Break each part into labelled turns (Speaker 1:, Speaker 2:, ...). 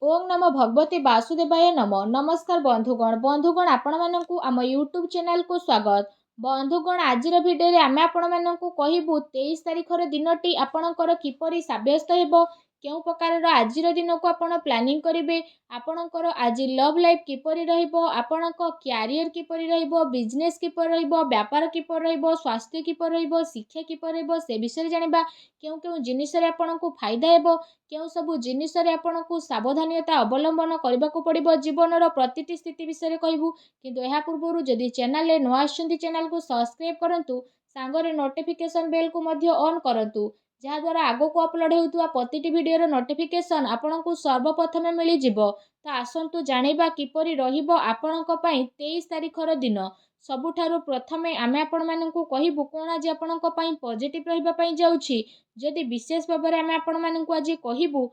Speaker 1: ओम नमो भगवते वासुदेवाय नमो नमस्कार बंधुगण आपण मानकु आम यूट्यूब चैनल को स्वागत। बंधुगण आज भिडियो आम आपण मानकु कहबू 23 तारिखर दिनटी आपणकर किपरि साब्यस्त हेबो, केउ प्रकार आज दिन को आपण प्लानिंग करेंगे, आपणकर आज लव लाइफ किपरि रहिबो, आपणक क्यारियर किपरि रहिबो, बिजनेस किपरि रहिबो, व्यापार किपरि रहिबो, स्वास्थ्य किपरि रहिबो, शिक्षा किपरि रहिबो से विषय जानिबा। केउ केउ जिनिस रे आपणकु फायदा हेबो, केउ सबु जिनिस रे आपणकु सावधानता अवलंबन करने को पड़ो। जीवन प्रतिटी स्थिति विषय कहबू, किंतु यह पूर्व जदि चैनल रे नुआ आछंती चैनल को सब्सक्राइब करंतु, सांगरे नोटिफिकेशन बेल को मध्य ऑन करंतु, जहाँ द्वारा आगो को अपलोड होउतुवा प्रतिटी वीडियो रो नोटिफिकेशन आपनकु सर्वप्रथमे मिली जिवो। तो आसंतु जानिबा किपरि रहिबो आपनक पई 23 तारिखर दिन। सबुठारु प्रथमे आमे आपण मानकु कहिबु कोन आज आपनक पई पॉजिटिव रहिबा पई जाउछि। जदि विशेष भाव में आमे आपण मानकु आज कहिबु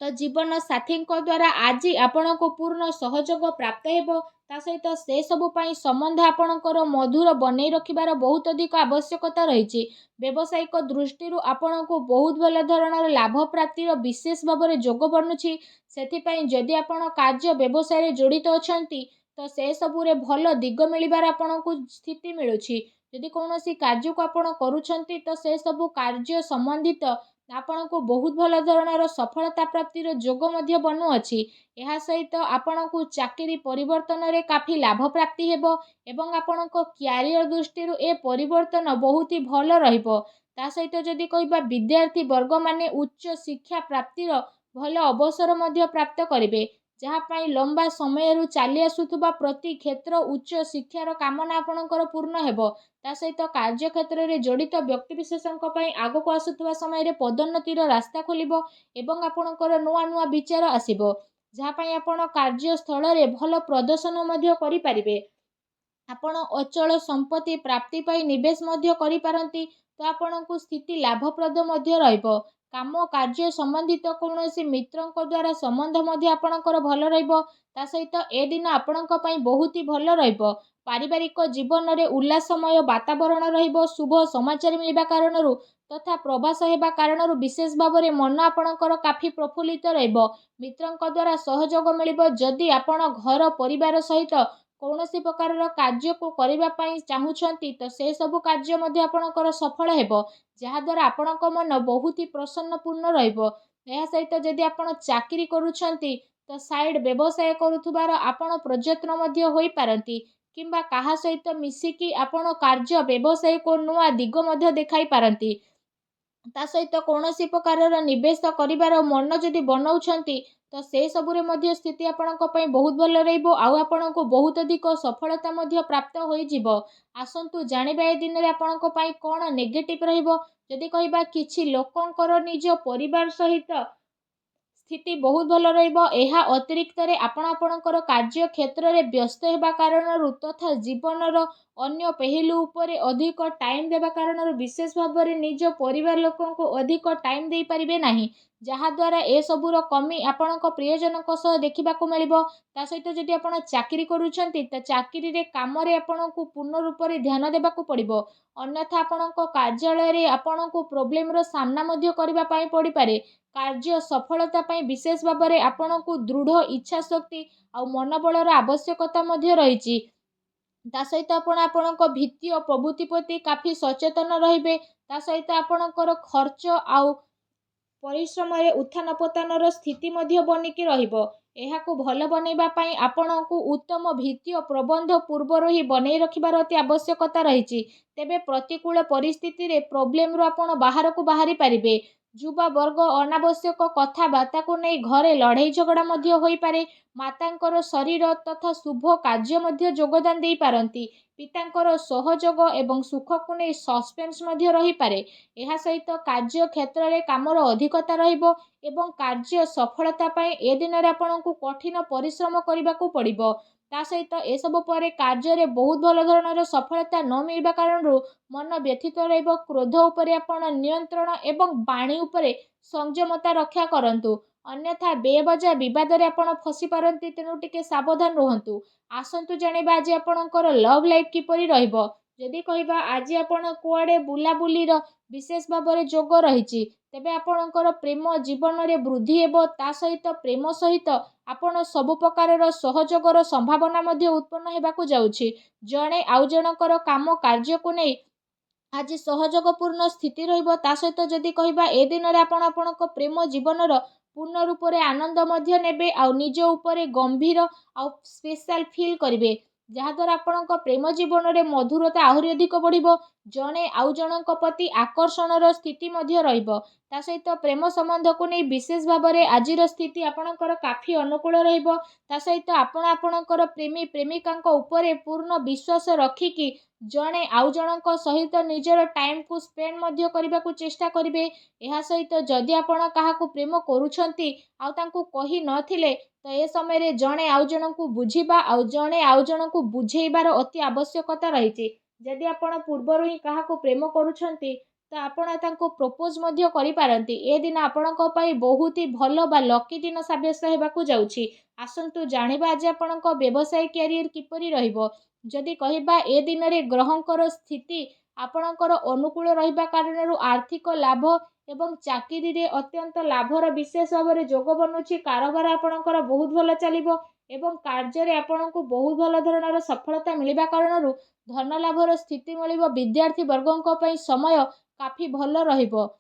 Speaker 1: तो जीवन साथी द्वारा आज आपण को पूर्ण सहयोग प्राप्त हेबो। ता सहित से सबु पई संबंध आपणकर मधुर बनई रखिबार बहुत अधिक आवश्यकता रही। व्यावसायिक दृष्टि आपण को बहुत भल धरणर लाभ प्राप्तिर विशेष भाव में जोग बनुछि। सेथिपई जदि आपण कार्य व्यवसाय रे जड़ित अछंती तो से सबुरे भल दिग मिलिबार आपण को स्थिति मिलुछि। यदि कौनसी कार्य को आपण करूछंती तो से सबु कार्य संबंधित आपण को बहुत भल धरणर सफलता प्राप्तिर जोग मध्य बनु अछि। यह सहित आपण को चाकरी परिवर्तन रे काफी लाभ प्राप्ति हेबो एवं आपण को क्यारियर दृष्टि ए परिवर्तन बहुत ही भल रहिबो। ता सहित जदि कहबा विद्यार्थी वर्ग माने उच्च शिक्षा प्राप्तिर भल अवसर मध्य प्राप्त करिवे, जहाँ पाई लंबा समय चली आसुथुबा प्रति क्षेत्र उच्च शिक्षार कामना आपणकर पूर्ण हेबो। ता सहित कार्य क्षेत्र में जड़ित व्यक्ति विशेषों आग को आसुथुबा समय रे पदोन्नतिर रास्ता खोलिबो एवं आपणकर नुआ नुआ विचार आसिबो, जहाँ पाई आपण कार्यस्थल रे भल प्रदर्शन मध्य करि परिबे। आपण अचल संपत्ति प्राप्ति पाई निवेश मध्य करि पारंती, तो आपणकु स्थिति लाभप्रद मध्य रहिबो। काम कार्य संबंधित कौनसी मित्रंक द्वारा संबंध मध्य आपणकर भल रहिबो। ता सहित ए दिन आपणक पई बहुत ही भल रहिबो। पारिवारिक जीवन रे उल्लासमय वातावरण रहिबो। शुभ समाचार मिलबा कारणरू तथा प्रवास हेबा कारणरू विशेष भाव में मन आपणकर काफी प्रफुल्लित रहिबो। मित्रंक द्वारा सहयोग मिलिबो। जदि आपण घर परिवार सहित कौनसी प्रकार कार्य को करबा पई चाहुछंती तो से सबु कार्य मध्य आपणकर सफल हेबो, जहाँ द्वारा आपणक मन बहुत ही प्रसन्नपूर्ण रहिबो। यह सहित जदि आपण चाकरी करूछंती तो साइड व्यवसाय करुथुबार आपण प्रयत्न मध्य होई पारंती, किंबा काहा सहित मिसिकी आपण कार्य व्यवसाय को नुआ दिग मध्य देखाई पारंती। ता सहित कौनसी प्रकार निवेश करिबार मन जदि बनाउछंती तो से सबुरे मध्य स्थिति आपणक पई बहुत भल रहिबो। आउ आपणको बहुत अधिक सफलता मध्य प्राप्त होई जिवो। आसंतु जानिबा ए दिन रे आपणक पई कोन नेगेटिव रहिबो। जदि कहिबा किछि लोकंकर निज परिवार सहित स्थिति बहुत भल रहिबो। एहा अतिरिक्त रे आपणकर कार्य क्षेत्र रे व्यस्त हेबा कारणरू तथा जीवनर अन्य पहलू उपरे अधिक टाइम देबा कारणरू विशेष भाव में निज परिवार लोकों को अधिक टाइम दे पारिबे नाही, जहाँ द्वारा ए सबुर कमी आपणक प्रियजनक सह देखिबाकू मिलिबो। ता सहित जदि आपण चाकरी करूछंती तो चाकरी रे काम रे आपणकू पूर्ण रूप रे ध्यान देबाकू पड़िबो। अन्यथा आपणक कार्यालय रे आपणकू प्रॉब्लम रो सामना मध्य करबा पई पड़ी पारे। कार्य सफलता पई विशेष भाव में आपणकू दृढ़ इच्छा शक्ति और मनोबलर आवश्यकता मध्य रहिछि। ता सहित आपणक भित्तीय प्रवृत्ति प्रति काफी सचेतन रहिबे। ता सहित आपणकर खर्च आउ परिश्रम रे उत्थान पतनर स्थिति मध्य बनिकी रहिबो। एहाकू भल बनैबा पई आपणकू उत्तम भित्तीय प्रबंध पूर्वर ही बनई रखिबार अति आवश्यकता रहिछि। तेबे प्रतिकूल परिस्थिति रे प्रॉब्लम रो आपण बाहर को बाहरी पारिबे। युवा वर्ग अनावश्यक कथबार्ता को नहीं घरे लड़ाई झगड़ा मध्य होई पारे। मातांकर शरीर तथा शुभ कार्य मध्य योगदान दे पारंती। पितांकर सहयोग एवं सुख को नहीं सस्पेंस मध्य रही पारे। यह सहित कार्य क्षेत्र में कामर अधिकता रहिबो एवं कार्य सफलता पाए ए दिन रे आपनकू कठिन परिश्रम करने को पड़िबो। ता सहित ए सब पर कार्य रे बहुत भल धरणर सफलता न मिलबा कारणरू मन व्यथित रहिबो। क्रोध उपरे आपण नियंत्रण एवं वाणी उपरे संयमता रक्षा करंतु, अन्यथा बेवजह विवाद रे आपण फसी पारंती। तेणु टिके सावधान रुहंतु। आसंतु जानिबा आज आपणकर लव लाइफ किपरि रहिबो। जदि कहबा आज आपण कुआडे बुलाबुलीर विशेष भाव में जोग रही तेबे आपणकर प्रेम जीवन में वृद्धि हेबो। ता सहित प्रेम सहित आपण सब प्रकार सहयोगर संभावना मध्य उत्पन्न हेबाकु जाउछि। जणे आउ जनकर काम कार्य को नहीं आज सहयोगपूर्ण स्थिति रहिबो। ता सहित जदि कहबा ए दिन रे आपण आपणक प्रेम जीवनर पूर्ण रूप से आनंद मध्य नेबे आ निज उपरे गंभीर आ स्पेशल फील करिवे, जहाद्वारा आपणक प्रेम जीवन में मधुरता आहरी अधिक बढ़िबो। जणे आउ जनक प्रति आकर्षणर स्थिति मध्य रहिबो। ता सहित प्रेम संबंध को नहीं विशेष भाव में आजिर स्थिति आपणकर काफी अनुकूल रहिबो। ता सहित आपण आपणकर प्रेमी प्रेमिका उपरे पूर्ण विश्वास रखिकी जणे आउ जनक सहित निजर टाइम को स्पेंड मध्य करने को चेष्टा करिवे। एहा सहित जदि आपण काहाकू प्रेम करूछंती आउ तांकू कहि नथिले तो ए समय रे जणे आउ जनकू बुझिबा आउ जणे आउ जनकू बुझेइबार अति आवश्यकता रहिछि। जदि आपण पूर्वरु ही काहाकू प्रेम करूछंती तो आपण तांकू प्रपोज मध्य करि पारंती। ए दिन आपणक पई बहुत ही भलो बा लकी दिन साब्यस्त हेबाकू जाउछि। आसंतु जानिबा आज आपणक व्यवसाय कैरियर किपरि रहिबो। जदि कहबा ए दिन रे ग्रहंकर स्थिति आपणकर अनुकूल रहिबा कारणरू आर्थिक लाभ एवं चाकरी रे अत्यंत लाभर विशेष भाव में जोग बनुछि। कारोबार आपणकर बहुत भल चलिबो एवं कार्य रे आपणको बहुत भल धरणर सफलता मिलिबा कारणरू धन लाभर स्थिति मिलिबो। विद्यार्थी वर्गों पई समय काफी भल रहिबो।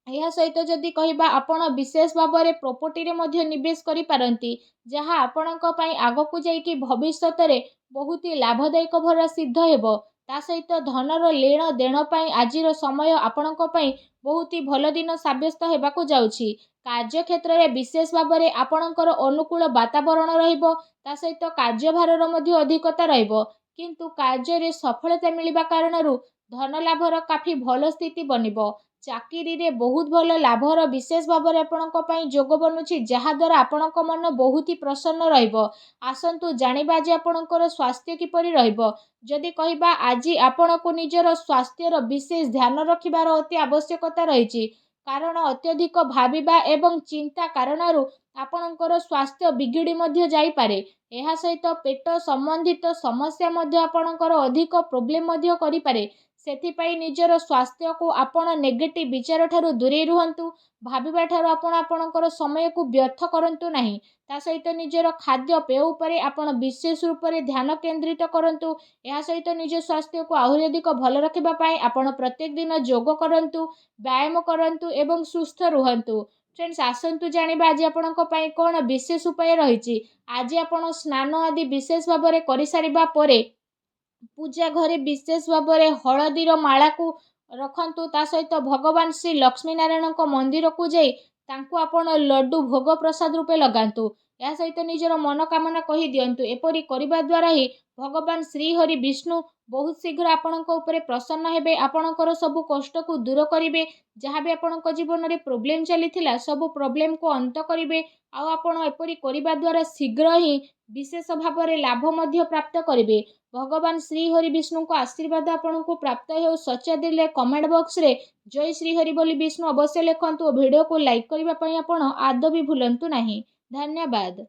Speaker 1: यह सहित जदि कहबा आपण विशेष भाव में प्रॉपर्टी रे मध्य निवेश करि पारंती, जहाँ आपणक पई आगकू जाइकी भविष्यत रे बहुत ही लाभदायक भर सिद्ध हेबो। ता सहित धनर लेण देण पई आजिर समय आपणक पई बहुत ही भल दिन साब्यस्त हेबाकू जाउछि। कार्य क्षेत्र में विशेष भाव में आपणकर अनुकूल वातावरण रहिबो। ता सहित कार्यभार मध्य अधिकता रहिबो, किंतु कार्य रे सफलता मिलिबा कारणरू धन लाभर काफी भल स्थिति बनिबो। चाकरी रे बहुत भल लाभर विशेष भाव में आपणक पई जोग बनुछि, जहाद्वारा आपणक मन बहुत ही प्रसन्न रहिबो। आसंतु जानिबा जे आपणकर स्वास्थ्य किपरि रहिबो। जदि कहबा आज आपणको निजर स्वास्थ्यर विशेष ध्यान रखिबार अति आवश्यकता रहिछि, कारण अत्यधिक भाबिबा एवं चिंता कारणरू आपणकर स्वास्थ्य बिगिड़ी मध्य जाई पारे। एहा सहित पेट संबंधित समस्या मध्य आपणकर अधिक प्रोब्लेम मध्य करि पारे। सेथिपाई निजर स्वास्थ्य को आपण नेगेटिव विचार ठारू दूरे रुहंतु। भाबिबा ठारू आपण आपणकर समय को व्यर्थ करंतु नाही। ता सहित निजर खाद्य पेय उपरे आपण विशेष रूप से ध्यान केंद्रित करंतु। एहा सहित निज स्वास्थ्य को आहरी अधिक भल रखिबा पाई आपण प्रत्येक दिन योग करंतु, व्यायाम करंतु एवं सुस्थ रुहंतु। फ्रेंड्स, आसंतु जानिबा आज आपणक पई कोन विशेष उपाय रहिछि। आज आपण स्नान आदि विशेष भाव में करि सारिबा परे पूजा घरे विशेष भाव में हलदीर माला को रखंतु। ता सहित भगवान श्री लक्ष्मी नारायण मंदिर को जाई तांको आपण लड्डू भोग प्रसाद रूपे लगांतु। या सहित निजर मनोकामना कही दियंतु। एपरि करिबा द्वारा ही भगवान श्री हरि विष्णु बहुत शीघ्र आपणक उपरे प्रसन्न हेबे। आपणकर सब कष्ट को दूर करिवे। जहाँ भी आपणक जीवन में प्रोब्लेम चलीथिला सब प्रोब्लेम को अंत करिवे। आउ आपण एपरि करिबा द्वारा शीघ्र ही विशेष भाव में लाभ मध्य प्राप्त करिवे। भगवान श्री हरि विष्णु को आशीर्वाद आपको प्राप्त हो। सच्चा दिले कमेंट बॉक्स रे जय श्री हरि बोली विष्णु अवश्य लिखंतु। वीडियो को लाइक करने आप आदौ भी भूलंतु नहीं। धन्यवाद।